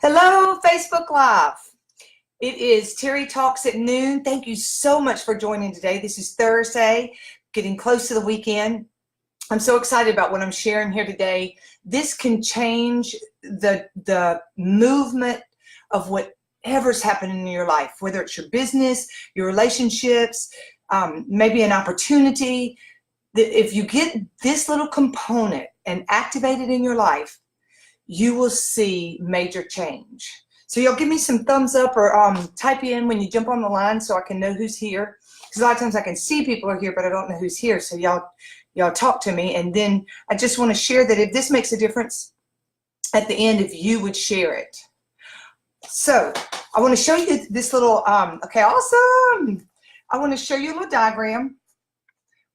Hello, Facebook Live. It is Terry Talks at noon. Thank you so much for joining today. This is Thursday, getting close to the weekend. I'm so excited about what I'm sharing here today. This can change the movement of whatever's happening in your life, whether it's your business, your relationships, maybe an opportunity. If you get this little component and activate it in your life, you will see major change. So y'all give me some thumbs up or type in when you jump on the line so I can know who's here. Because a lot of times I can see people are here, but I don't know who's here. So y'all talk to me. And then I just want to share that if this makes a difference at the end, if you would share it. So I want to show you this little, okay, awesome. I want to show you a little diagram.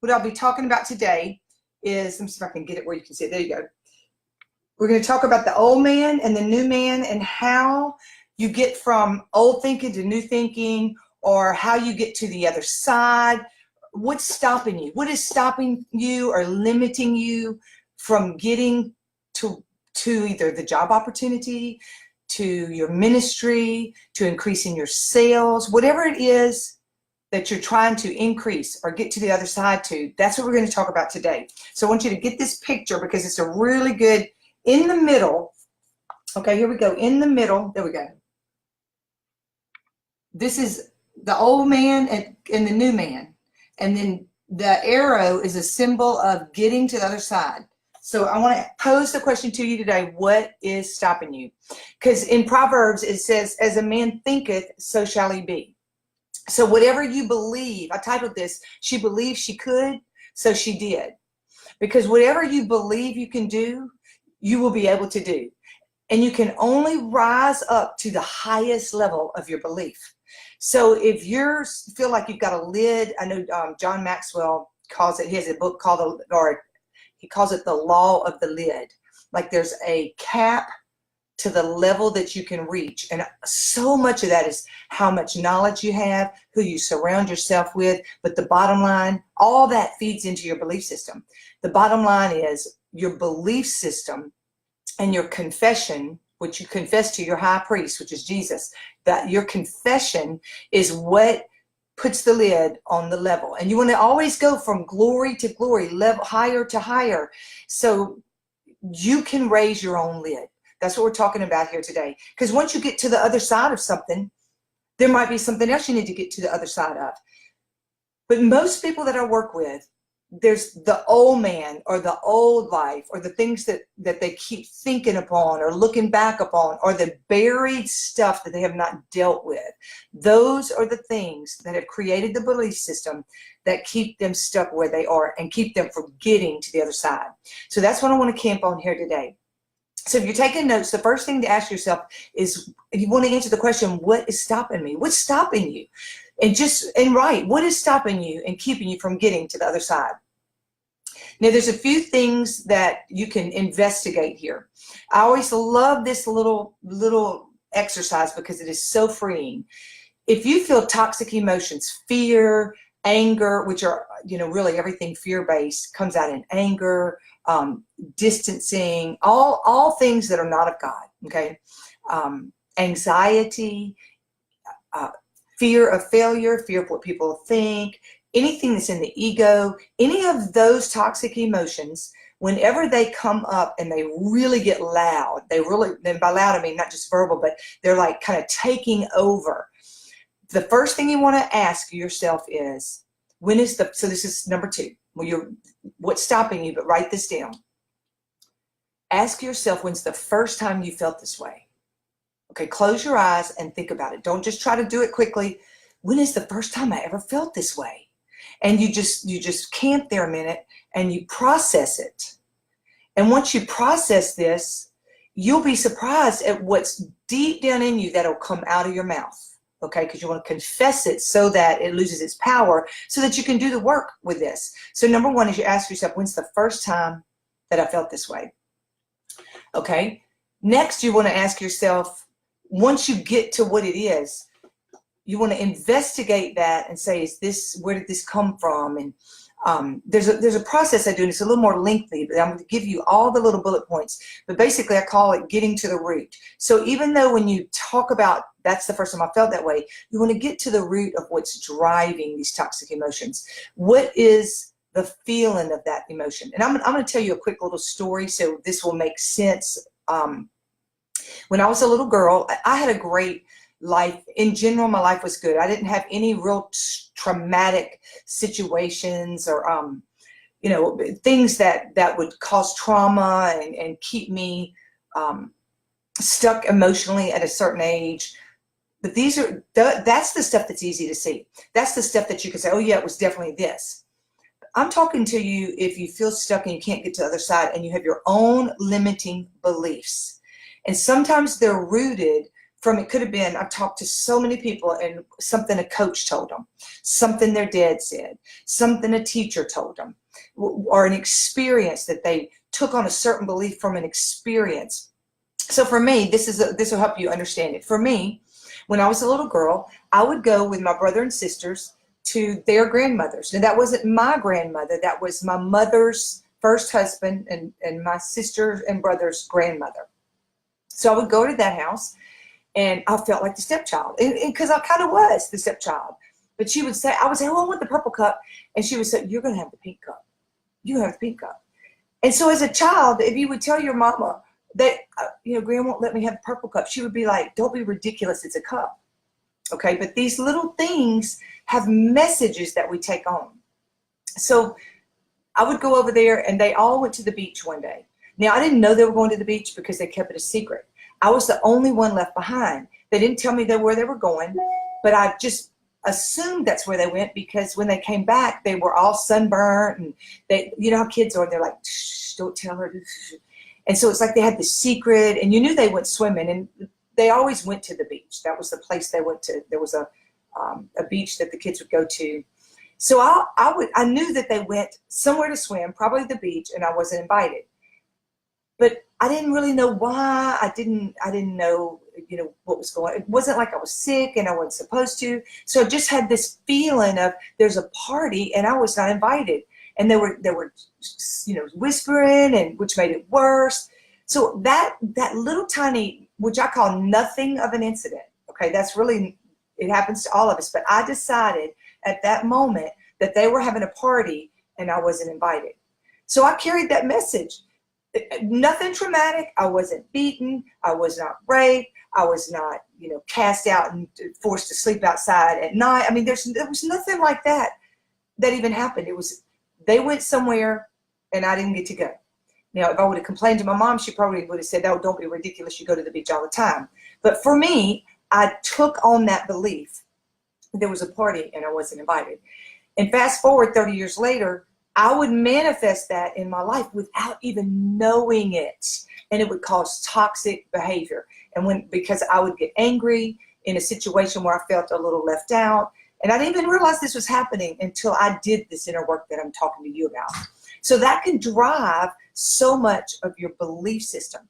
What I'll be talking about today is, let me see if I can get it where you can see it. There you go. We're going to talk about the old man and the new man and how you get from old thinking to new thinking, or how you get to the other side. What's stopping you? What is stopping you or limiting you from getting to either the job opportunity, to your ministry, to increasing your sales, whatever it is that you're trying to increase or get to the other side to. That's what we're going to talk about today. So I want you to get this picture because it's a really good, in the middle. Okay, here we go. In the middle, there we go. This is the old man and the new man. And then the arrow is a symbol of getting to the other side. So I want to pose the question to you today. What is stopping you? Because in Proverbs, it says, as a man thinketh, so shall he be. So whatever you believe, I titled this, she believed she could, so she did. Because whatever you believe you can do, you will be able to do. And you can only rise up to the highest level of your belief. So if you feel like you've got a lid, I know John Maxwell calls it, he has a book called, or he calls it the law of the lid. Like there's a cap to the level that you can reach. And so much of that is how much knowledge you have, who you surround yourself with. But the bottom line, all that feeds into your belief system. The bottom line is your belief system and your confession, which you confess to your high priest, which is Jesus, that your confession is what puts the lid on the level. And you want to always go from glory to glory, level higher to higher, so you can raise your own lid. That's what we're talking about here today. Because once you get to the other side of something, there might be something else you need to get to the other side of. But most people that I work with, there's the old man or the old life or the things that they keep thinking upon or looking back upon, or the buried stuff that they have not dealt with. Those are the things that have created the belief system that keep them stuck where they are and keep them from getting to the other side. So that's what I want to camp on here today. So if you're taking notes, the first thing to ask yourself is, you want to answer the question, what is stopping me? What's stopping you? And write, what is stopping you and keeping you from getting to the other side? Now, there's a few things that you can investigate here. I always love this little exercise because it is so freeing. If you feel toxic emotions, fear, anger, which are, really everything fear-based comes out in anger, distancing, all things that are not of God, okay? Anxiety, fear of failure, fear of what people think, anything that's in the ego, any of those toxic emotions, whenever they come up and they really get loud, and by loud I mean not just verbal, but they're like kind of taking over. The first thing you want to ask yourself is, so this is number 2, what's stopping you, but write this down. Ask yourself, when's the first time you felt this way? Okay, close your eyes and think about it. Don't just try to do it quickly. When is the first time I ever felt this way? And you just camp there a minute and you process it. And once you process this, you'll be surprised at what's deep down in you that'll come out of your mouth. Okay, because you want to confess it so that it loses its power, so that you can do the work with this. So number 1 is you ask yourself, when's the first time that I felt this way? Okay, next you want to ask yourself, once you get to what it is, you want to investigate that and say, where did this come from? And there's a process I do, and it's a little more lengthy, but I'm going to give you all the little bullet points. But basically, I call it getting to the root. So even though when you talk about, that's the first time I felt that way, you want to get to the root of what's driving these toxic emotions. What is the feeling of that emotion? And I'm going to tell you a quick little story so this will make sense. When I was a little girl, I had a great life. In general, my life was good. I didn't have any real traumatic situations or things that would cause trauma and keep me stuck emotionally at a certain age. But that's the stuff that's easy to see. That's the stuff that you can say, oh yeah, it was definitely this. I'm talking to you if you feel stuck and you can't get to the other side and you have your own limiting beliefs. And sometimes they're rooted from, it could have been, I've talked to so many people, and something a coach told them, something their dad said, something a teacher told them, or an experience that they took on a certain belief from an experience. So for me, this will help you understand it. For me, when I was a little girl, I would go with my brother and sisters to their grandmothers. Now that wasn't my grandmother, that was my mother's first husband and my sister and brother's grandmother. So I would go to that house, and I felt like the stepchild, because I kind of was the stepchild. But she would say, I would say, oh, I want the purple cup. And she would say, you're going to have the pink cup. You have the pink cup. And so as a child, if you would tell your mama that, Gran won't let me have the purple cup, she would be like, don't be ridiculous. It's a cup. Okay. But these little things have messages that we take on. So I would go over there, and they all went to the beach one day. Now, I didn't know they were going to the beach because they kept it a secret. I was the only one left behind. They didn't tell me where they were going, but I just assumed that's where they went, because when they came back, they were all sunburnt, and they, how kids are, they're like, shh, don't tell her. And so it's like they had the secret, and you knew they went swimming, and they always went to the beach. That was the place they went to. There was a beach that the kids would go to. So I knew that they went somewhere to swim, probably the beach, and I wasn't invited. But I didn't really know why. I didn't know, what was going on. It wasn't like I was sick and I wasn't supposed to. So I just had this feeling of there's a party and I was not invited. And they were whispering, and which made it worse. So that little tiny, which I call nothing of an incident. Okay, that's really, it happens to all of us. But I decided at that moment that they were having a party and I wasn't invited. So I carried that message. Nothing traumatic. I wasn't beaten. I was not raped. I was not, cast out and forced to sleep outside at night. I mean, there was nothing like that even happened. It was, they went somewhere and I didn't get to go. Now, if I would have complained to my mom, she probably would have said, oh, don't be ridiculous. You go to the beach all the time. But for me, I took on that belief. There was a party and I wasn't invited. And fast forward 30 years later, I would manifest that in my life without even knowing it. And it would cause toxic behavior. And because I would get angry in a situation where I felt a little left out. And I didn't even realize this was happening until I did this inner work that I'm talking to you about. So that can drive so much of your belief system.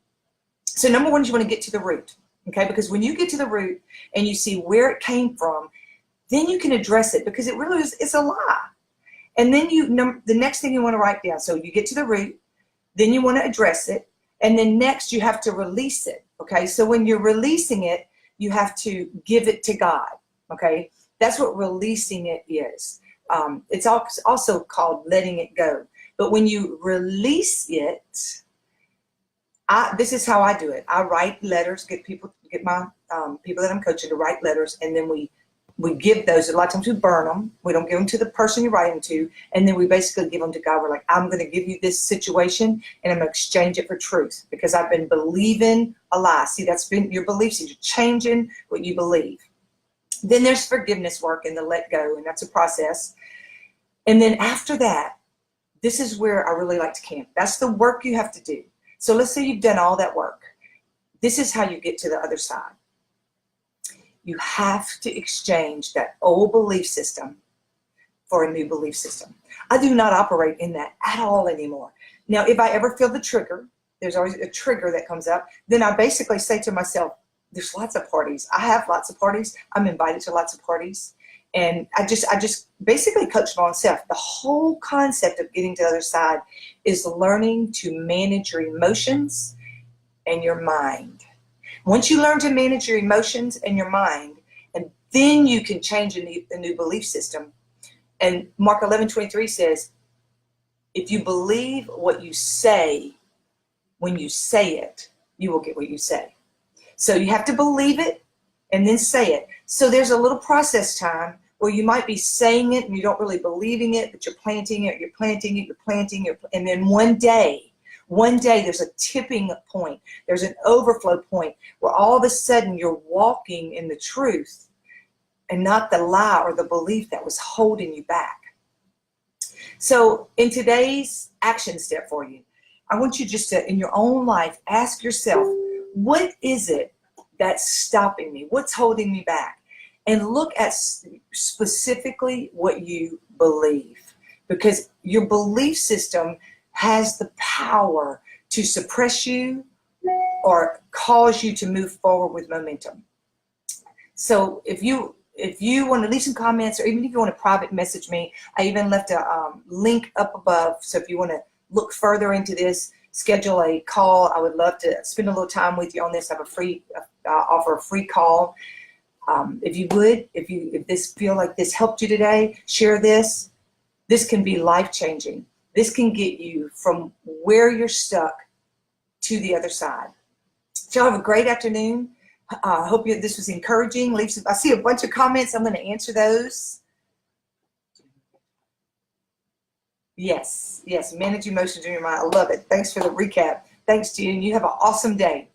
So number one is you want to get to the root. Okay, because when you get to the root and you see where it came from, then you can address it, because it really is, it's a lie. And then the next thing you want to write down. So you get to the root, then you want to address it, and then next you have to release it. Okay, so when you're releasing it, you have to give it to God. Okay, that's what releasing it is. It's also called letting it go. But when you release it, this is how I do it. I write letters, get my people that I'm coaching to write letters, and then we give those. A lot of times we burn them. We don't give them to the person you write them to, and then we basically give them to God. We're like, I'm going to give you this situation, and I'm going to exchange it for truth, because I've been believing a lie. See, that's been your beliefs. You're changing what you believe. Then there's forgiveness work and the let go, and that's a process. And then after that, this is where I really like to camp. That's the work you have to do. So let's say you've done all that work. This is how you get to the other side. You have to exchange that old belief system for a new belief system. I do not operate in that at all anymore. Now, if I ever feel the trigger, there's always a trigger that comes up, then I basically say to myself, there's lots of parties. I have lots of parties. I'm invited to lots of parties. And I just basically coached my own self. The whole concept of getting to the other side is learning to manage your emotions and your mind. Once you learn to manage your emotions and your mind, and then you can change a new belief system. And Mark 11:23 says, if you believe what you say, when you say it, you will get what you say. So you have to believe it and then say it. So there's a little process time where you might be saying it and you don't really believing it, but you're planting it, you're planting it, you're planting it. And then one day there's a tipping point. There's an overflow point where all of a sudden you're walking in the truth and not the lie or the belief that was holding you back. So in today's action step for you, I want you just to, in your own life, ask yourself, what is it that's stopping me? What's holding me back? And look at specifically what you believe, because your belief system has the power to suppress you or cause you to move forward with momentum. So if you want to leave some comments, or even if you want to private message me, I even left a link up above. So if you want to look further into this, schedule a call. I would love to spend a little time with you on this. I have a free, offer a free call. If you would, if this feel like this helped you today, share this. This can be life-changing. This can get you from where you're stuck to the other side. So have a great afternoon. I hope this was encouraging. I see a bunch of comments. I'm going to answer those. Yes, manage emotions in your mind. I love it. Thanks for the recap. Thanks to you, and you have an awesome day.